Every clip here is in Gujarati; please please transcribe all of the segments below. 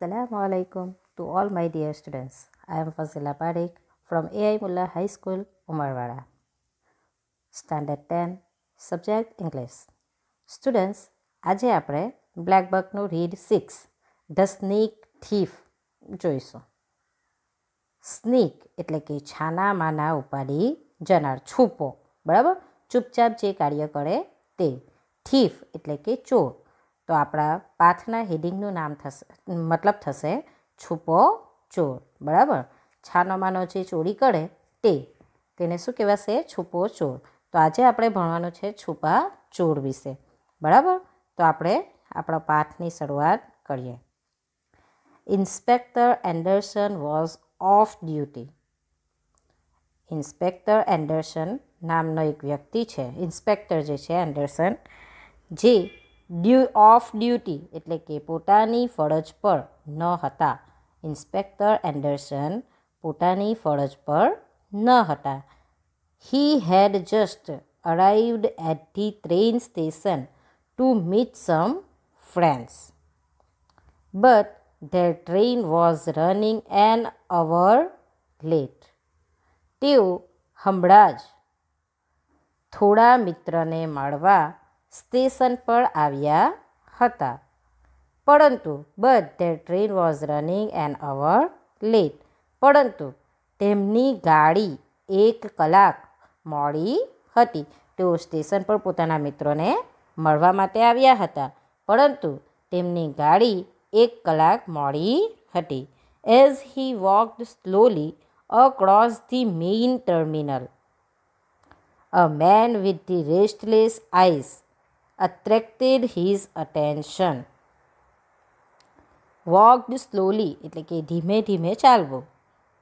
Assalamu alaikum to all my dear students. I am Fazila Parekh from AI Mullah High School, Umarwada. Standard 10, Subject English. Students, આજે આપણે બ્લેક બકનું રીડ 6 ધ સ્નીક થીફ જોઈશું. સ્નીક એટલે કે છાના માના ઉપાડી જનાર, છુપો, બરાબર, ચૂપચાપ જે કાર્ય કરે તે. થીફ એટલે કે ચોર. તો આપણા પાથના હેડિંગનું નામ થશે, મતલબ થશે છુપો ચોર, બરાબર. છાનો માનો જે ચોરી કરે તેને શું કહેવાશે? છુપો ચોર. તો આજે આપણે ભણવાનું છે છુપા ચોર વિશે, બરાબર. તો આપણે આપણા પાઠની શરૂઆત કરીએ. Inspector Anderson was of duty. Inspector Anderson નામનો એક વ્યક્તિ છે, ઇન્સ્પેક્ટર જે છે એન્ડરસન, જે ઓફ ડ્યુટી એટલે કે પોતાની ફરજ પર ન હતા. ઇન્સ્પેક્ટર એન્ડરસન પોતાની ફરજ પર ન હતા. He had just arrived at the train station to meet some friends, but their train was running an hour late. તેઓ હમણાં જ થોડા મિત્રને મળવા સ્ટેશન પર આવ્યા હતા, પરંતુ there train was running an hour late, પરંતુ તેમની ગાડી 1 કલાક મોડી હતી. તેઓ સ્ટેશન પર પોતાના મિત્રોને મળવા માટે આવ્યા હતા, પરંતુ તેમની ગાડી 1 કલાક મોડી હતી. As he walked slowly across the main terminal, a man with the restless eyes attracted his attention. Walked slowly એટલે કે ધીમે ધીમે ચાલવું,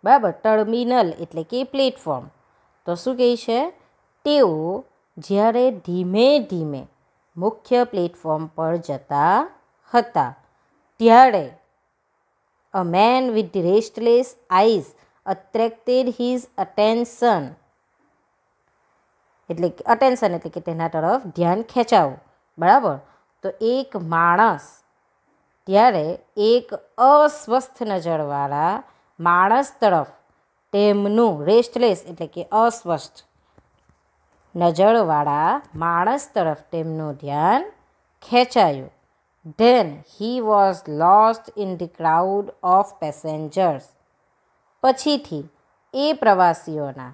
બરાબર. ટર્મિનલ એટલે કે પ્લેટફોર્મ. તો શું કહે છે? તેઓ જ્યારે ધીમે ધીમે મુખ્ય પ્લેટફોર્મ પર જતા હતા ત્યારે a man with the restless eyes attracted his attention, એટલે કે તેના તરફ ધ્યાન ખેંચાવું, બરાબર. તો એક માણસ ત્યારે એક અસ્વસ્થ નજરવાળા માણસ તરફ તેમનું, રેસ્ટલેસ એટલે કે અસ્વસ્થ નજરવાળા માણસ તરફ તેમનું ધ્યાન ખેંચાયું. Then he was lost in the crowd of passengers. પછીથી એ પ્રવાસીઓના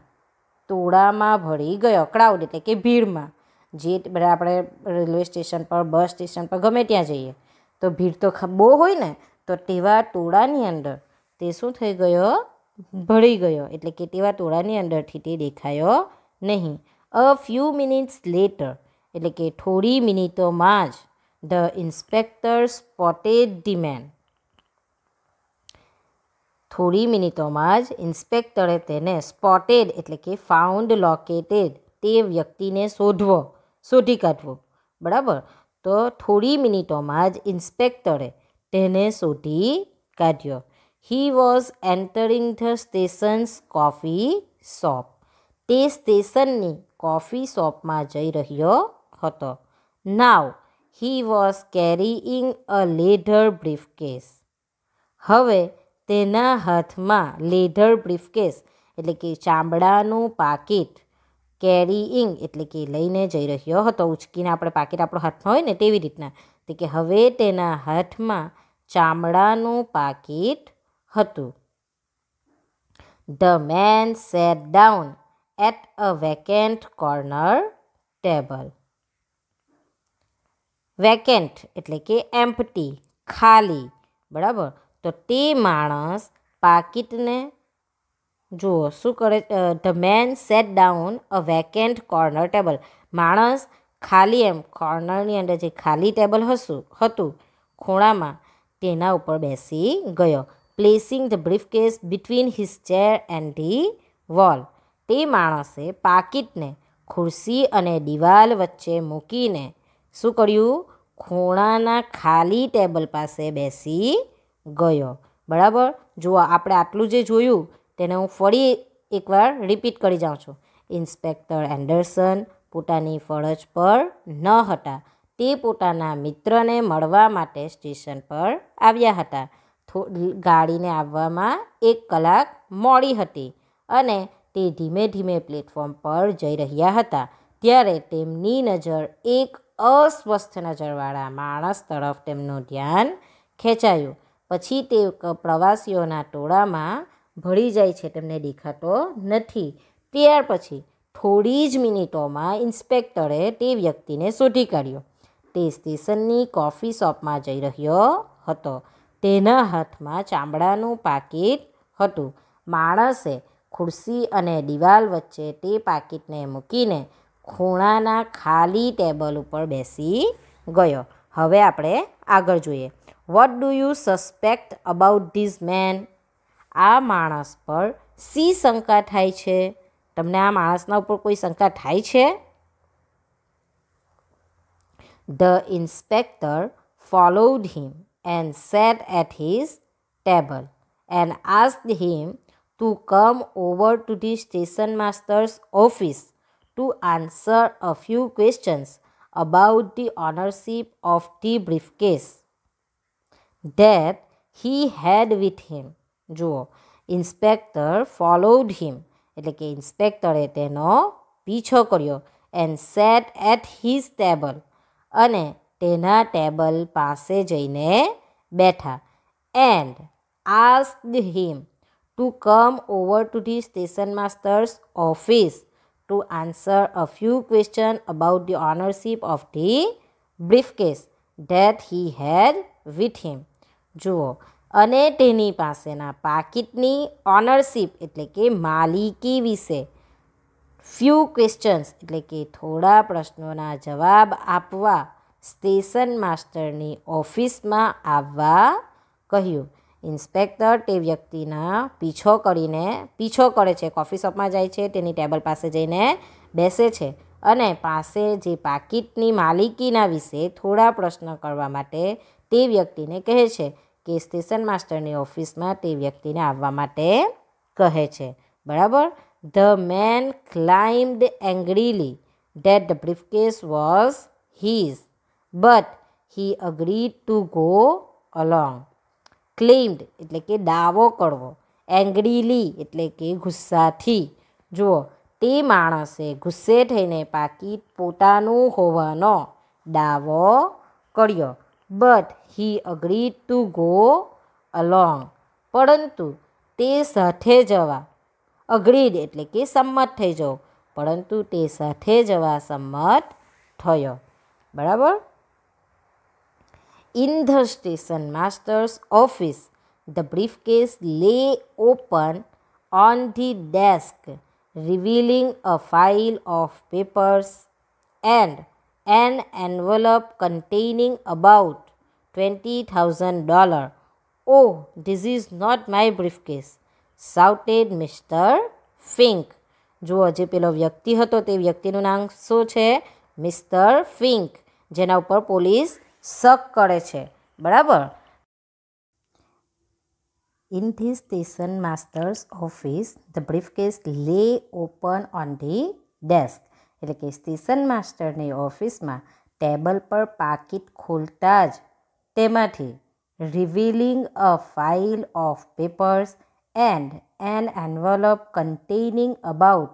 ટોળામાં ભળી ગયો. ક્રાઉડ એટલે કે ભીડમાં. જે આપણે રેલવે સ્ટેશન પર, બસ સ્ટેશન પર, ગમે ત્યાં જઈએ તો ભીડ તો બહુ હોય ને, તો તેવા ટોળાની અંદર તે શું થઈ ગયો? ભળી ગયો. એટલે કે તેવા ટોળાની અંદરથી તે દેખાયો નહીં. અ ફ્યુ મિનિટ્સ લેટર એટલે કે થોડી મિનિટોમાં જ the inspector spotted the man. થોડી મિનિટોમાં જ ઇન્સ્પેક્ટરે તેને સ્પોટેડ એટલે કે ફાઉન્ડ, લોકેટેડ, તે વ્યક્તિને શોધી કાઢવો, બરાબર. તો થોડી મિનિટોમાં જ ઇન્સ્પેક્ટરે તેને શોધી કાઢ્યો. He was entering the station's coffee shop. તે સ્ટેશનની કોફી શોપમાં જઈ રહ્યો હતો. Now he was carrying a leather briefcase. હવે તેના હાથમાં લેધર બ્રીફકેસ એટલે કે ચામડાનું પાકીટ, કેરીઇંગ એટલે કે લઈને જઈ રહ્યો હતો. ઉચકીને આપણે પાકીટ આપણો હાથમાં હોય ને તેવી રીતના. તો કે હવે તેના હાથમાં ચામડાનું પાકીટ હતું. The man sat down at a vacant corner table. Vacant એટલે કે એમ્પ્ટી, ખાલી, બરાબર. તો તે માણસ પાકીટને જુઓ શું કરે. The man sat down a vacant corner table. માણસ ખાલી એમ કોર્નરની અંદર જે ખાલી ટેબલ હતું ખૂણામાં, તેના ઉપર બેસી ગયો. Placing the briefcase between his chair and the wall. તે માણસે પાકીટને ખુરશી અને દિવાલ વચ્ચે મૂકીને શું કર્યું? ખૂણાના ખાલી ટેબલ પાસે બેસી ગયો, બરાબર. જુઓ, આપણે આટલું જે જોયું તેને હું ફરી એકવાર રિપીટ કરી જાઉં છું. ઇન્સ્પેક્ટર એન્ડરસન પોતાની ફરજ પર ન હતા. તે પોતાના મિત્રને મળવા માટે સ્ટેશન પર આવ્યા હતા. ગાડીને આવવામાં 1 કલાક મોડી હતી અને તે ધીમે ધીમે પ્લેટફોર્મ પર જઈ રહ્યા હતા ત્યારે તેમની નજર એક અસ્વસ્થ નજરવાળા માણસ તરફ તેમનું ધ્યાન ખેંચાયું. પછી તે પ્રવાસીઓના ટોળામાં ભળી જાય છે, તેમને દેખાતો નથી. ત્યાર પછી થોડી જ મિનિટોમાં ઇન્સ્પેક્ટરે તે વ્યક્તિને શોધી કાઢ્યો. તે સ્ટેશનની કોફી શોપમાં જઈ રહ્યો હતો. તેના હાથમાં ચામડાનું પાકીટ હતું. માણસે ખુરશી અને દિવાલ વચ્ચે તે પાકીટને મૂકીને ખૂણાના ખાલી ટેબલ ઉપર બેસી ગયો. હવે આપણે આગળ જોઈએ. What do you suspect about this main? આ માણસ પર શી શંકા થાય છે? તમને આ માણસના ઉપર કોઈ શંકા થાય છે? The inspector followed him and sat at his table and asked him to come over to the station master's office to answer a few questions about the ownership of the briefcase that he had with him. જુઓ, ઇન્સ્પેક્ટર ફોલોડ હિમ એટલે કે ઇન્સ્પેક્ટરે તેનો પીછો કર્યો. And sat at his table અને તેના ટેબલ પાસે જઈને બેઠા. And asked him to come over to the station master's office to answer a few question about the ownership of the briefcase that he had with him. જુઓ, અને તેની પાસેના પાકીટની ઓનરશિપ એટલે કે માલિકી વિશે ફ્યુ ક્વેશ્ચન્સ એટલે કે થોડા પ્રશ્નોના જવાબ આપવા સ્ટેશન માસ્ટરની ઓફિસમાં આવવા કહ્યું. ઇન્સ્પેક્ટર તે વ્યક્તિના પીછો કરે છે, કોફી શોપમાં જાય છે, તેની ટેબલ પાસે જઈને બેસે છે અને પાસે જે પાકીટની માલિકીના વિશે થોડા પ્રશ્ન કરવા માટે તે વ્યક્તિને કહે છે કે સ્ટેશન માસ્ટરની ઓફિસમાં તે વ્યક્તિને આવવા માટે કહે છે. બરાબર. The man claimed angrily that the briefcase was his, but he agreed to go along. Claimed એટલે કે દાવો કરવો, angrily એટલે કે ગુસ્સાથી. જુઓ, તે માણસે ગુસ્સે થઈને પાકીટ પોતાનું હોવાનો દાવો કર્યો. But he agreed to go along પરંતુ તે સાથે જવા, અગ્રીડ એટલે કે સંમત થઈ જવું, પરંતુ તે સાથે જવા સંમત થયો. બરાબર. In the station master's office the briefcase lay open on the desk revealing a file of papers and an envelope containing about $20,000. Oh, this is not my briefcase, shouted Mr. Fink. જુઓ, જે પેલો વ્યક્તિ હતો તે વ્યક્તિનું નામ શું છે? મિસ્ટર ફિંક, જેના ઉપર પોલીસ શક કરે છે. બરાબર. In the station master's office, the briefcase lay open on the desk. એટલે કે સ્ટેશન માસ્ટરની ઓફિસમાં ટેબલ પર પાકીટ ખોલતા જ તેમાંથી revealing a file of papers and an envelope containing about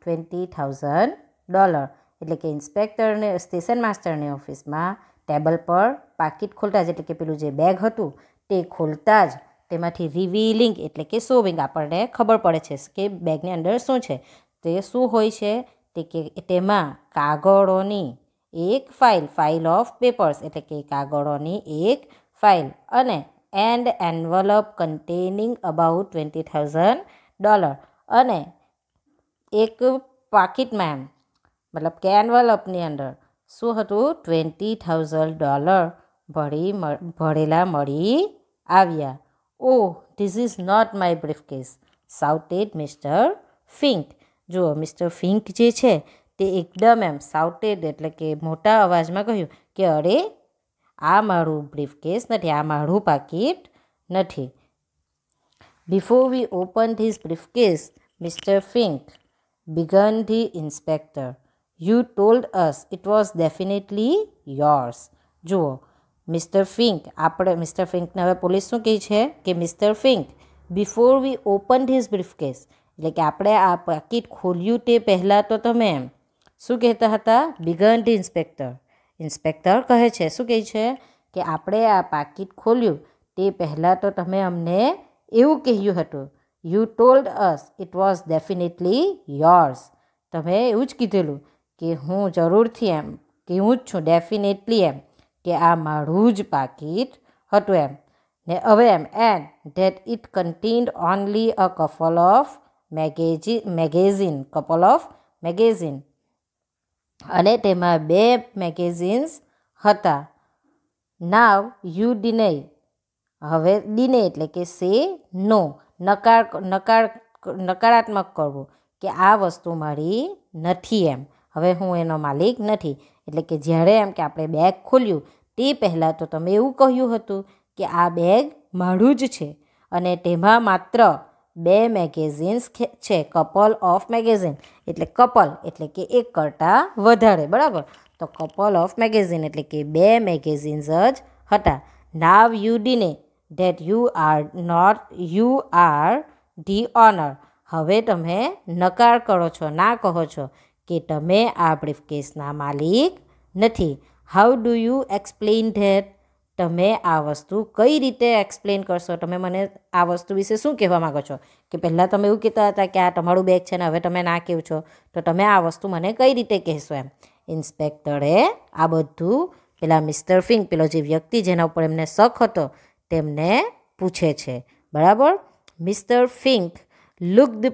$20,000. એટલે કે ઇન્સ્પેક્ટરને સ્ટેશન માસ્ટરની ઓફિસમાં ટેબલ પર પાકીટ ખોલતા જ એટલે કે પેલું જે બેગ હતું તે ખોલતા જ તેમાંથી રિવીલિંગ એટલે કે શોવિંગ આપણને ખબર પડે છે કે બેગની અંદર શું છે. તે શું હોય છે? તે કે તેમાં કાગળોની એક ફાઇલ ઓફ પેપર્સ એટલે કે કાગળોની એક ફાઇલ અને એન્ડ એન્વલપ કન્ટેનિંગ અબાઉટ $20,000 અને એક પાકીટમાં મતલબ કે એન્વલપની અંદર શું હતું? $20,000 ભરેલા મળી આવ્યા. Oh, this is not my briefcase, shouted Mr. Fink. જુઓ, મિસ્ટર ફિંક જે છે તે એકદમ એમ સાઉટેડ એટલે કે મોટા અવાજમાં કહ્યું કે અરે આ મારું બ્રીફકેસ નથી, આ મારું પાકીટ નથી. Before we open this briefcase, mister Fink, began the inspector, you told us it was definitely yours. જુઓ, મિસ્ટર ફિંક મિસ્ટર ફિંકને હવે પોલીસ શું કહે છે કે mister Fink before we open his briefcase, એટલે કે આપણે આ પાકીટ ખોલ્યું તે પહેલાં તો તમે એમ શું કહેતા હતા? બિગન ધ ઇન્સ્પેક્ટર કહે છે, શું કહે છે કે આપણે આ પાકીટ ખોલ્યું તે પહેલાં તો તમે અમને એવું કહ્યું હતું, you told us it was definitely yours, તમે એવું જ કીધેલું કે હું જરૂરથી એમ કે હું જ છું ડેફિનેટલી એમ કે આ મારું જ પાકીટ હતું એમ. ને હવે એમ and that it contained only a couple of magazine, અને તેમાં 2 મેગેઝિન્સ હતા. નાવ યુ ડિનાય, હવે ડિને એટલે કે સે નો, નકારાત્મક કરવું કે આ વસ્તુ મારી નથી એમ, હવે હું એનો માલિક નથી. એટલે કે જ્યારે એમ કે આપણે બેગ ખોલ્યું તે પહેલાં તો તમે એવું કહ્યું હતું કે આ બેગ મારું જ છે અને તેમાં માત્ર 2 મેગેઝિન્સ છે. કપલ ઓફ મેગેઝિન એટલે કપલ એટલે કે એક કરતાં વધારે, બરાબર. તો કપલ ઓફ મેગેઝિન એટલે કે 2 મેગેઝિન્સ જ હતા. Now you deny that you are the owner, હવે તમે નકાર કરો છો, ના કહો છો કે તમે આ બ્રીફકેસના માલિક નથી. How do you explain that, તમે આ વસ્તુ કઈ રીતે એક્સપ્લેન કરશો? તમે મને આ વસ્તુ વિશે શું કહેવા માગો છો કે પહેલાં તમે એવું કહેતા હતા કે આ તમારું બેગ છે ને હવે તમે ના કહો છો, તો તમે આ વસ્તુ મને કઈ રીતે કહેશો એમ. ઇન્સ્પેક્ટરે આ બધું પેલા મિસ્ટર ફિંક, પેલો જે વ્યક્તિ જેના ઉપર એમને શક હતો તેમને પૂછે છે, બરાબર. મિસ્ટર ફિંક લુક્ડ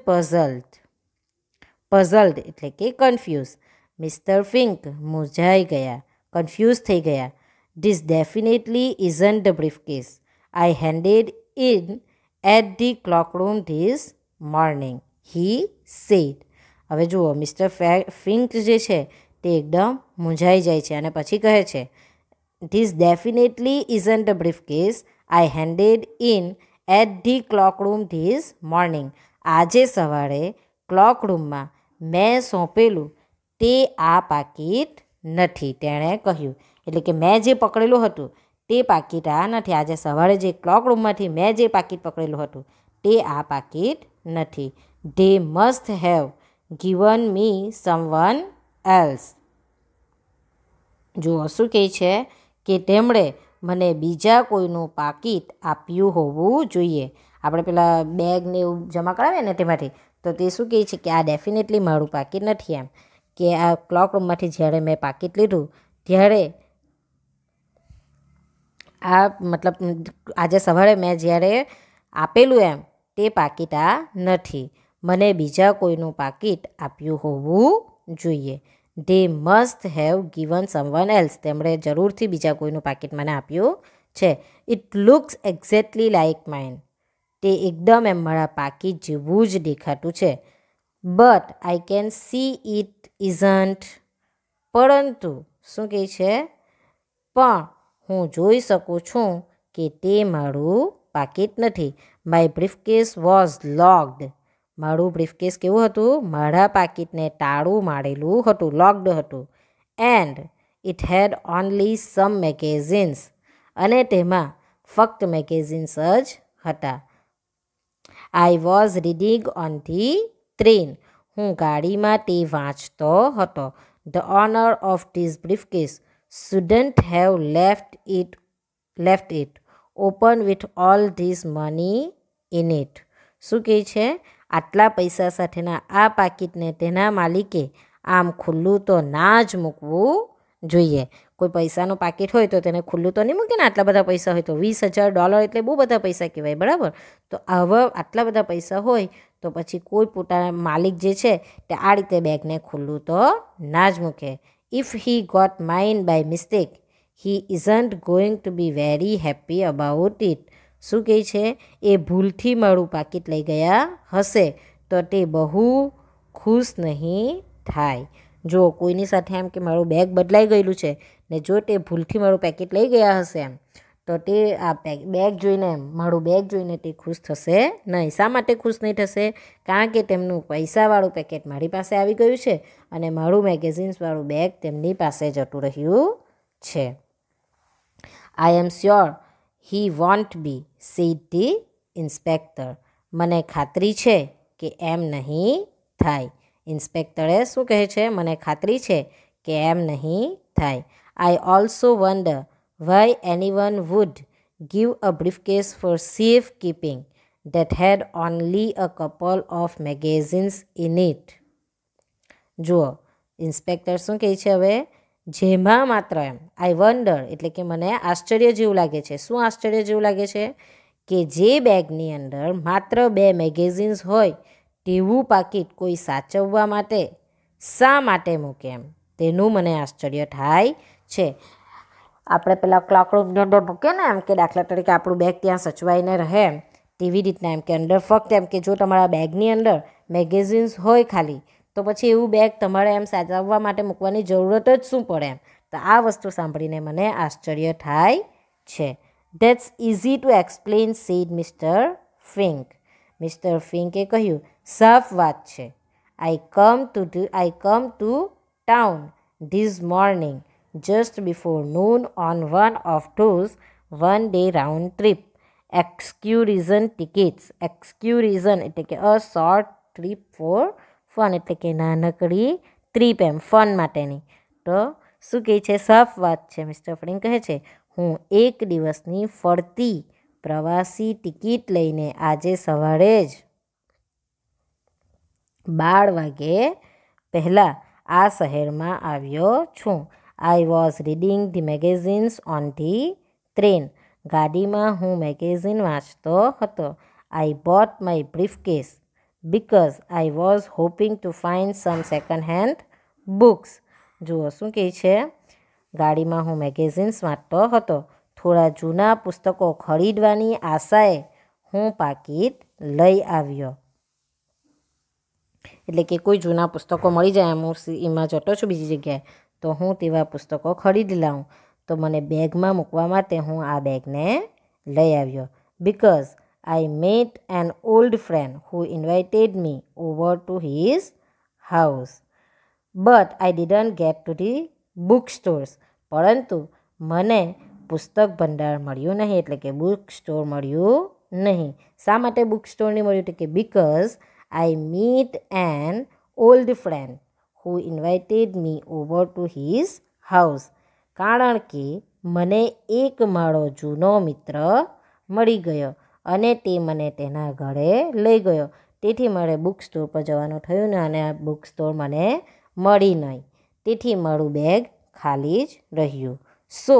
પઝલ્ડ એટલે કે કન્ફ્યુઝ. મિસ્ટર ફિંક મૂંઝાઈ ગયા, કન્ફ્યુઝ થઈ ગયા. This definitely isn't the briefcase I handed in at the cloakroom this morning, he said. હવે જુઓ, મિસ્ટર ફિંક જે છે તે એકદમ મૂંઝાઈ જાય છે અને પછી કહે છે, this definitely isn't the briefcase I handed in at the cloakroom this morning, આજે સવારે ક્લોકરૂમમાં મેં સોંપેલું તે આ પાકીટ નથી, તેણે કહ્યું. એટલે કે મેં જે પકડેલું હતું તે પાકીટ આ નથી, આજે સવારે જે ક્લોકરૂમમાંથી મેં જે પાકીટ પકડેલું હતું તે આ પાકીટ નથી. They must have given me someone else. જુઓ શું કહે છે કે તેમણે મને બીજા કોઈનું પાકીટ આપ્યું હોવું જોઈએ. આપણે પેલા બેગને એવું જમા કરાવીએ ને તેમાંથી, તો તે શું કહે છે કે આ ડેફિનેટલી મારું પાકીટ નથી એમ, કે આ ક્લોકરૂમમાંથી જ્યારે મેં પાકીટ લીધું ત્યારે આ મતલબ આજે સવારે મેં જ્યારે આપેલું એમ તે પાકીટ આ નથી, મને બીજા કોઈનું પાકીટ આપ્યું હોવું જોઈએ. They must have given someone else, તેમણે જરૂરથી બીજા કોઈનું પાકીટ મને આપ્યું છે. It looks exactly like mine, તે એકદમ એમ મારા પાકીટ જેવું જ દેખાતું છે. But I can see it isn't, પરંતુ શું કહે છે, પણ હું જોઈ શકું છું કે તે મારું પાકીટ નથી. માય બ્રીફકેસ વોઝ લોક્ડ, મારું બ્રીફકેસ કેવું હતું? મારા પાકીટને તાળું મારેલું હતું, લોકડ હતું. And it had only some magazines, અને તેમાં ફક્ત મેગેઝિન્સ જ હતા. I was reading on the train, હું ગાડીમાં તે વાંચતો હતો. The owner of this briefcase shouldn't have left it open with all this money in it. શું કહે છે? આટલા પૈસા સાથેના આ પાકીટને તેના માલિકે આમ ખુલ્લું તો ના જ મૂકવું જોઈએ. કોઈ પૈસાનું પાકીટ હોય તો તેને ખુલ્લું તો નહીં મૂકે ને, આટલા બધા પૈસા હોય તો. $20,000 એટલે બહુ બધા પૈસા કહેવાય, બરાબર. તો આવા આટલા બધા પૈસા હોય તો પછી કોઈ પોતાના માલિક જે છે તે આ રીતે બેગને ખુલ્લું તો ના જ મૂકે. If he got mine by mistake, he isn't going to be very happy about it. શું કહે છે? એ ભૂલથી મારું પાકીટ લઈ ગયા હશે તો તે બહુ ખુશ નહીં થાય. જો કોઈની સાથે એમ કે મારું બેગ બદલાઈ ગયેલું છે ને જો તે ભૂલથી મારું પેકેટ લઈ ગયા હશે એમ, તો તે આ બેગ જોઈને મારું બેગ જોઈને તે ખુશ થશે નહીં. શા માટે ખુશ નહીં થશે? કારણ કે તેમનું પૈસાવાળું પેકેટ મારી પાસે આવી ગયું છે અને મારું મેગેઝિન્સવાળું બેગ તેમની પાસે જતું રહ્યું છે. I am sure he won't be said the inspector. મને ખાતરી છે કે એમ નહીં થાય. ઇન્સ્પેક્ટરે શું કહે છે? મને ખાતરી છે કે એમ નહીં થાય. I also wonder why anyone would give a briefcase for safe keeping that had only a couple of magazines in it. જુઓ, ઇન્સ્પેક્ટર શું કહે છે હવે? જેમાં માત્ર એમ આઈ વન્ડર એટલે કે મને આશ્ચર્ય જેવું લાગે છે. શું આશ્ચર્ય જેવું લાગે છે? કે જે બેગની અંદર માત્ર 2 મેગેઝિન્સ હોય તેવું પાકીટ કોઈ સાચવવા માટે શા માટે મૂકે એમ તેનું મને આશ્ચર્ય થાય છે. આપણે પેલા ક્લોકરૂમની અંદર મૂકીએ ને એમ કે દાખલા તરીકે આપણું બેગ ત્યાં સચવાઈને રહે એમ તેવી રીતના એમ કે અંદર ફક્ત એમ કે જો તમારા બેગની અંદર મેગેઝિન્સ હોય ખાલી તો પછી એવું બેગ તમારે એમ સાચવવા માટે મૂકવાની જરૂરત જ શું પડે એમ. તો આ વસ્તુ સાંભળીને મને આશ્ચર્ય થાય છે. That's easy to explain said mister Fink. Mister ફિંકે કહ્યું, સાફ વાત છે. I come to town this morning just before noon on one of those one-day round trip excursion tickets. Excursion એટલે કે a short trip for fun એટલે કે નાનકડી ટ્રીપ એમ ફન માટેની. તો શું કહે છે? સાફ વાત છે. મિસ્ટર ફ્રિંક કહે છે, હું એક દિવસની ફરતી પ્રવાસી ટિકિટ લઈને આજે સવારે જ 12 વાગે પહેલાં આ શહેરમાં આવ્યો છું. I was reading the magazines on the train. ગાડીમાં હું મેગેઝિન વાંચતો હતો. I bought my briefcase because I was hoping to find some second hand books. જુઓ શું કહે છે? ગાડીમાં હું મેગેઝિન્સ વાંચતો હતો. થોડા જૂના પુસ્તકો ખરીદવાની આશાએ હું પાકીટ લઈ આવ્યો. એટલે કે કોઈ જૂના પુસ્તકો મળી જાય એમ હું એમાં જતો છું બીજી જગ્યાએ તો હું તેવા પુસ્તકો ખરીદી લાવું. તો મને બેગમાં મૂકવા માટે હું આ બેગને લઈ આવ્યો. Because I met an old friend who invited me over to his house but I didn't get to the book stores. પરંતુ મને પુસ્તક ભંડાર મળ્યું નહીં એટલે કે બુક સ્ટોર મળ્યું નહીં. શા માટે બુક સ્ટોર નહીં મળ્યું? એટલે કે because I meet N old friend who invited me over to his house. કારણ કે મને એક મારો જૂનો મિત્ર મળી ગયો અને તે મને તેના ઘરે લઈ ગયો. તેથી મારે બુક સ્ટોર પર જવાનું થયું ને અને આ બુક સ્ટોર મને મળી નહીં. તેથી મારું બેગ ખાલી જ રહ્યું. સો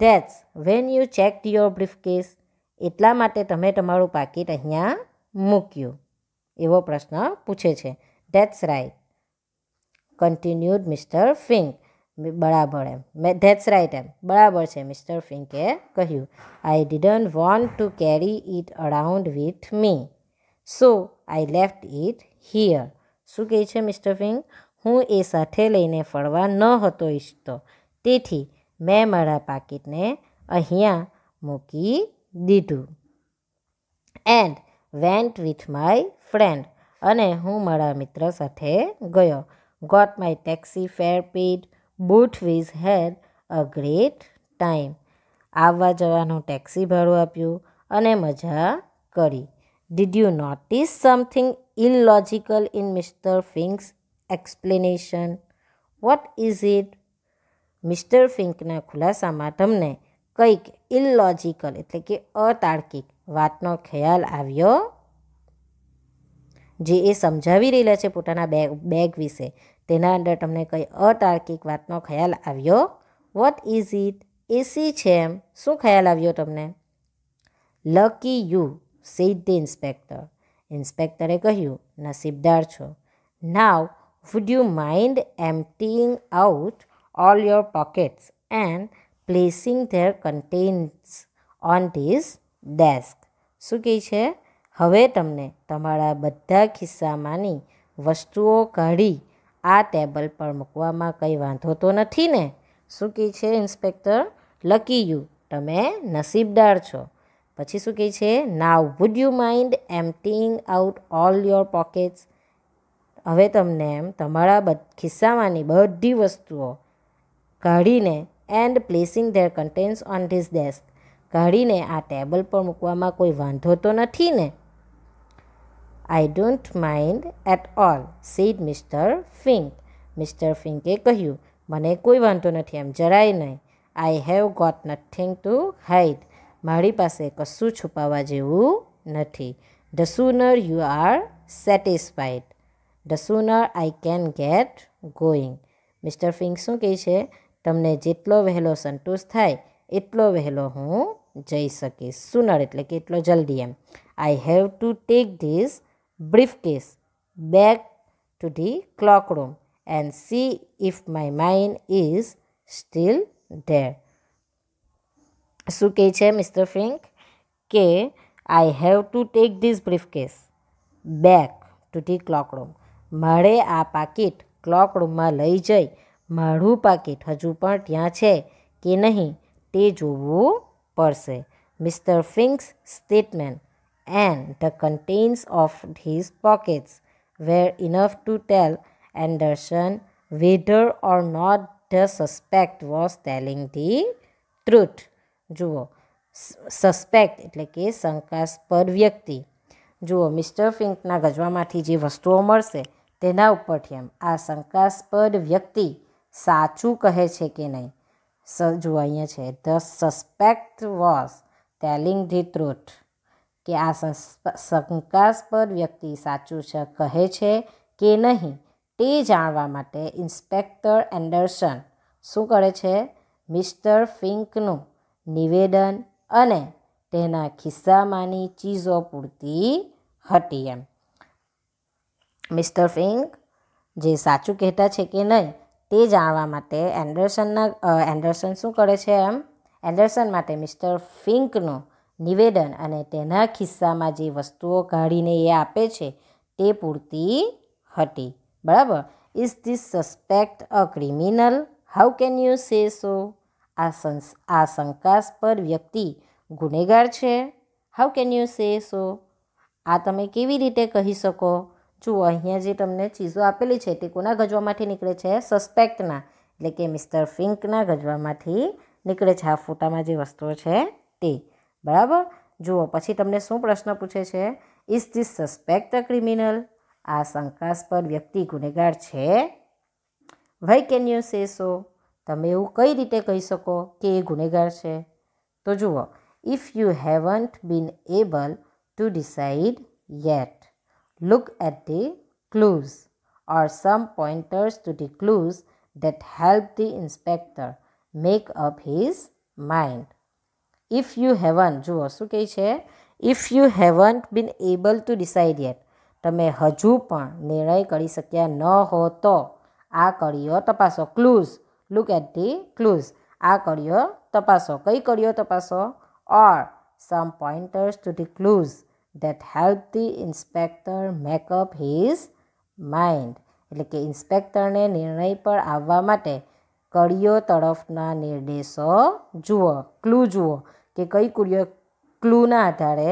that's when you checked your briefcase. એટલા માટે તમે તમારું પાકીટ અહીંયા મૂક્યું એવો પ્રશ્ન પૂછે છે. That's right continued mister Fink. બરાબર એમ ધેટ્સ રાઇટ એમ બરાબર છે મિસ્ટર ફિંકે કહ્યું. આઈ didn't want to carry it around with me so I left it here. શું કહે છે મિસ્ટર ફિંક? હું એ સાથે લઈને ફરવા ન હતો ઈચ્છતો તેથી મેં મારા પાકીટને અહીંયા મૂકી દીધું. And vent with my friend. અને હું મારા મિત્ર સાથે ગયો. Got my taxi fare paid. Both ways had a great time. આવવા જવાનું ટેક્સી ભાડું આપ્યું અને મજા કરી. Did you notice something illogical in Mr. Fink's explanation? What is it? Mister ફિંકના ખુલાસામાં તમને કંઈક ઇલોજિકલ એટલે કે અતાર્કિક વાતનો ખ્યાલ આવ્યો? જે એ સમજાવી રહેલા છે પોતાના બેગ વિશે તેના અંદર તમને કંઈ અતાર્કિક વાતનો ખ્યાલ આવ્યો? What is it? એસી છે એમ શું ખ્યાલ આવ્યો તમને? Lucky you said the inspector. ઇન્સ્પેક્ટરે કહ્યું, નસીબદાર છો. Now would you mind emptying out all your pockets and placing their contents on this desk. શું કહે છે? હવે તમને તમારા બધા ખિસ્સામાંની વસ્તુઓ કાઢી આ ટેબલ પર મૂકવામાં કંઈ વાંધો તો નથી ને? શું કહે છે ઇન્સ્પેક્ટર? લકી યુ તમે નસીબદાર છો. પછી શું કહે છે? Now would you mind emptying out all your pockets. હવે તમને એમ તમારા ખિસ્સામાંની બધી વસ્તુઓ કાઢીને and placing their contents on this desk. કાઢીને આ ટેબલ પર મૂકવામાં કોઈ વાંધો તો નથી ને? I don't mind at all, said mister Fink. Mister ફિંકે કહ્યું, મને કોઈ વાંધો નથી, એમ જરાય નહીં. I have got nothing to hide. મારી પાસે કશું છુપાવવા જેવું નથી. The sooner you are satisfied, the sooner I can get going. Mister Fink શું કહે છે? તમને જેટલો વહેલો સંતોષ થાય એટલો વહેલો હું જઈ શકીશ. સુનર એટલે કે એટલો જલ્દી એમ. I have to take this briefcase back to the clock room and see if my mind is still there. શું કહે છે મિસ્ટર ફિંક? કે આઈ have to take this briefcase back to the clock room. મારે આ પાકીટ ક્લોક રૂમમાં લઈ જઈ મારું પાકીટ હજુ પણ ત્યાં છે કે નહીં તે જોવું પડશે. Mister Fink's statement and the contents of his pockets were enough to tell Anderson whether or not the suspect was telling the truth. જુઓ, સસ્પેક્ટ એટલે કે શંકાસ્પદ વ્યક્તિ. જુઓ, મિસ્ટર ફિંકના ગજવામાંથી જે વસ્તુઓ મળશે તેના ઉપરથી એમ આ શંકાસ્પદ વ્યક્તિ સાચું કહે છે કે નહીં. જુઓ અહીંયા છે, the suspect was telling the truth. કે આ શંકાસ્પદ વ્યક્તિ સાચું કહે છે કે નહીં તે જાણવા માટે ઇન્સ્પેક્ટર એન્ડરસન શું કરે છે? મિસ્ટર ફિંકનું નિવેદન અને તેના ખિસ્સામાંની ચીજો પૂરતી હતી એમ. મિસ્ટર ફિંક જે સાચું કહેતા છે કે નહીં તે જાણવા માટે એન્ડરસન શું કરે છે એમ? એન્ડરસન માટે મિસ્ટર ફિંકનું નિવેદન અને તેના ખિસ્સામાં જે વસ્તુઓ કાઢીને એ આપે છે તે પૂરતી હતી. બરાબર. Is this suspect a criminal? How can you say so? આ શંકાસ્પદ વ્યક્તિ ગુનેગાર છે? How can you say so? આ તમે કેવી રીતે કહી શકો? જુઓ, અહીંયા જે તમને ચીજો આપેલી છે તે કોના ગજવામાંથી નીકળે છે? સસ્પેક્ટના એટલે કે મિસ્ટર ફિંકના ગજવામાંથી નીકળે છે આ ફોટામાં જે વસ્તુઓ છે તે. બરાબર. જુઓ, પછી તમને શું પ્રશ્ન પૂછે છે? Is this suspect a criminal? આ શંકાસ્પદ વ્યક્તિ ગુનેગાર છે? વાય કેન યુ સે સો? તમે એવું કઈ રીતે કહી શકો કે એ ગુનેગાર છે? તો જુઓ, if you haven't been able to decide yet, look at the clues or some pointers to the clues that help the inspector make up his mind. If you haven't, જુઓ શું કહે છે? If you haven't been able to decide yet, તમે હજુ પણ નિર્ણય કરી શક્યા ન હો તો આ કડીઓ તપાસો. Clues, look at the clues. આ કડીઓ તપાસો. કઈ કડીઓ તપાસો? Or some pointers to the clues that help the inspector make up his mind. એટલે કે ઇન્સ્પેક્ટરને નિર્ણય પર આવવા માટે કડીઓ તરફના નિર્દેશો જુઓ, ક્લૂ જુઓ કે કઈ ક્લૂના આધારે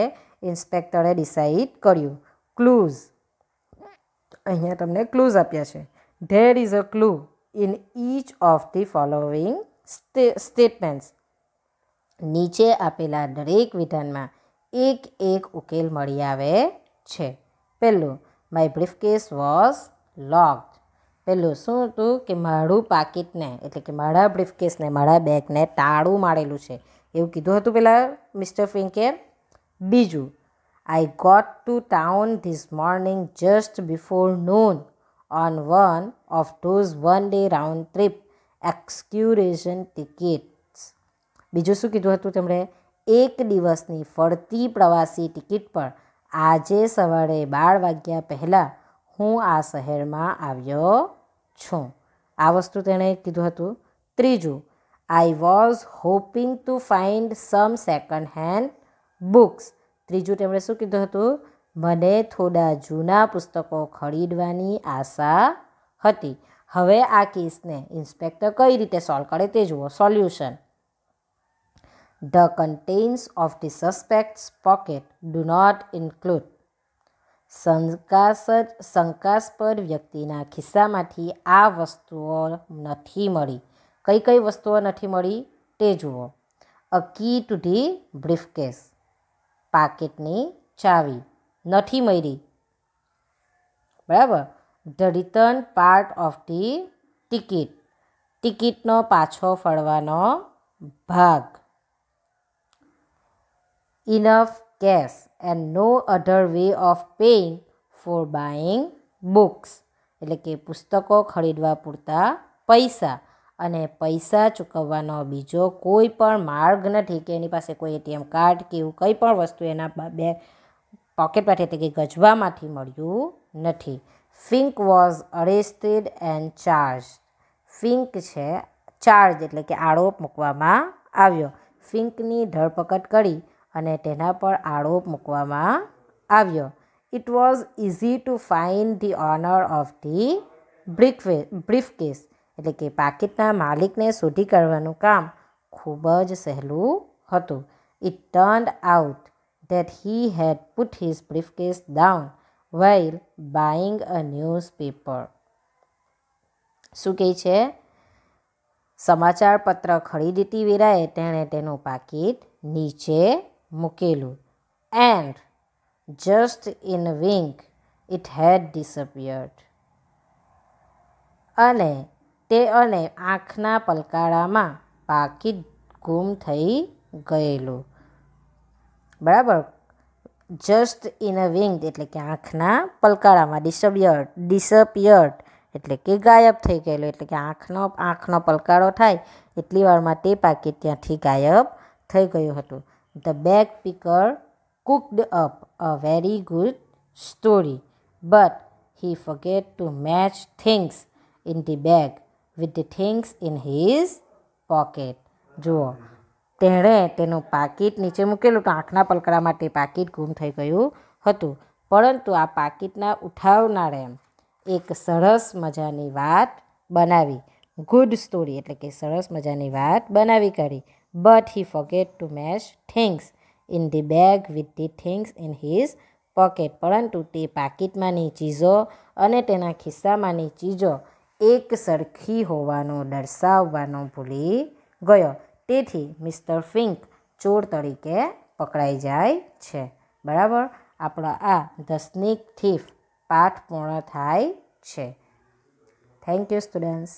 ઇન્સ્પેક્ટરે ડિસાઇડ કર્યું. ક્લૂઝ, અહીંયા તમને ક્લૂઝ આપ્યા છે. There is a clue in each of the following statements. નીચે આપેલા દરેક વિધાનમાં એક એક ઉકેલ મળી આવે છે. પહેલું, માય બ્રીફકેસ વોઝ લોક્ડ. પહેલું શું હતું કે મારું પાકીટને એટલે કે મારા બ્રીફકેસને મારા બેગને તાળું મારેલું છે એવું કીધું હતું પેલા મિસ્ટર ફિંકે. બીજું, I got to town this morning just before noon on one of those one day round trip excursion tickets. બીજું શું કીધું હતું તેમણે? એક દિવસની ફરતી પ્રવાસી ટિકિટ પર આજે સવારે 12 વાગ્યા પહેલાં હું આ શહેરમાં આવ્યો છું. આ વસ્તુ તેણે કીધું હતું. ત્રીજું, I was hoping to find some second hand books. ત્રીજું તેમણે શું કીધું હતું? મને થોડા જૂના પુસ્તકો ખરીદવાની આશા હતી. હવે આ કેસને ઇન્સ્પેક્ટર કઈ રીતે સોલ્વ કરે તે જુઓ. Solution. The contents of the suspect's pocket do not include. શંકાસ્પદ વ્યક્તિના ખિસ્સામાંથી આ વસ્તુઓ નથી મળી. કઈ કઈ વસ્તુઓ નથી મળી તે જુઓ. A key to the briefcase, પાકીટની ચાવી નથી મળી. બરાબર. The return part of the ticket, ટિકિટનો પાછો ફળવાનો ભાગ. Enough cash and no other way of paying for buying books, એટલે કે પુસ્તકો ખરીદવા પૂરતા પૈસા અને પૈસા ચૂકવવાનો બીજો કોઈ પણ માર્ગ નથી, કે એની પાસે કોઈ એટીએમ કાર્ડ કે એવું કંઈ પણ વસ્તુ એના બે પોકેટમાંથી એટલે કે ગજવામાંથી મળ્યું નથી. Fink was arrested and charge, Fink છે ચાર્જ એટલે કે આરોપ મૂકવામાં આવ્યો. ફિંકની ધરપકડ કરી અને તેના પર આરોપ મૂકવામાં આવ્યો. It was easy to find the honour of the briefcase, એટલે કે પાકીટના માલિકને શોધી કાઢવાનું કામ ખૂબ જ સહેલું હતું. It turned out that he had put his briefcase down while buying a newspaper. શું કહે છે? સમાચાર પત્ર ખરીદતી વેળાએ તેણે તેનું પાકીટ નીચે મૂકેલું. And just in a wink it had disappeared. અને આંખના પલકારામાં પાકીટ ગુમ થઈ ગયેલું. બરાબર. જસ્ટ ઇન અ વિંક એટલે કે આંખના પલકારામાં. ડિસઅપિયર્ડ એટલે કે ગાયબ થઈ ગયેલું, એટલે કે આંખનો પલકારો થાય એટલી વારમાં તે પાકીટ ત્યાંથી ગાયબ થઈ ગયું હતું. The bag picker cooked up a very good story but he forget two match things in the bag with the things in his pocket. જુઓ, તેણે તેનું પાકીટ નીચે મૂકેલું તો આંખના પલકારા માટે પાકીટ ગુમ થઈ ગયું હતું. પરંતુ આ પાકીટના ઉઠાવનારે એક સરસ મજાની વાત બનાવી. ગુડ સ્ટોરી એટલે કે સરસ મજાની વાત બનાવી કાઢી. But he forget two match things in the bag with the things in his pocket. પરંતુ તે પાકીટમાંની ચીજો અને તેના ખિસ્સામાંની ચીજો એક સરખી હોવાનું દર્શાવવાનું ભૂલી ગયો. તેથી મિસ્ટર ફિંક ચોર તરીકે પકડાઈ જાય છે. બરાબર. આપણો આ ધ સ્નીક થીફ પાઠ પૂર્ણ થાય છે. Thank you students.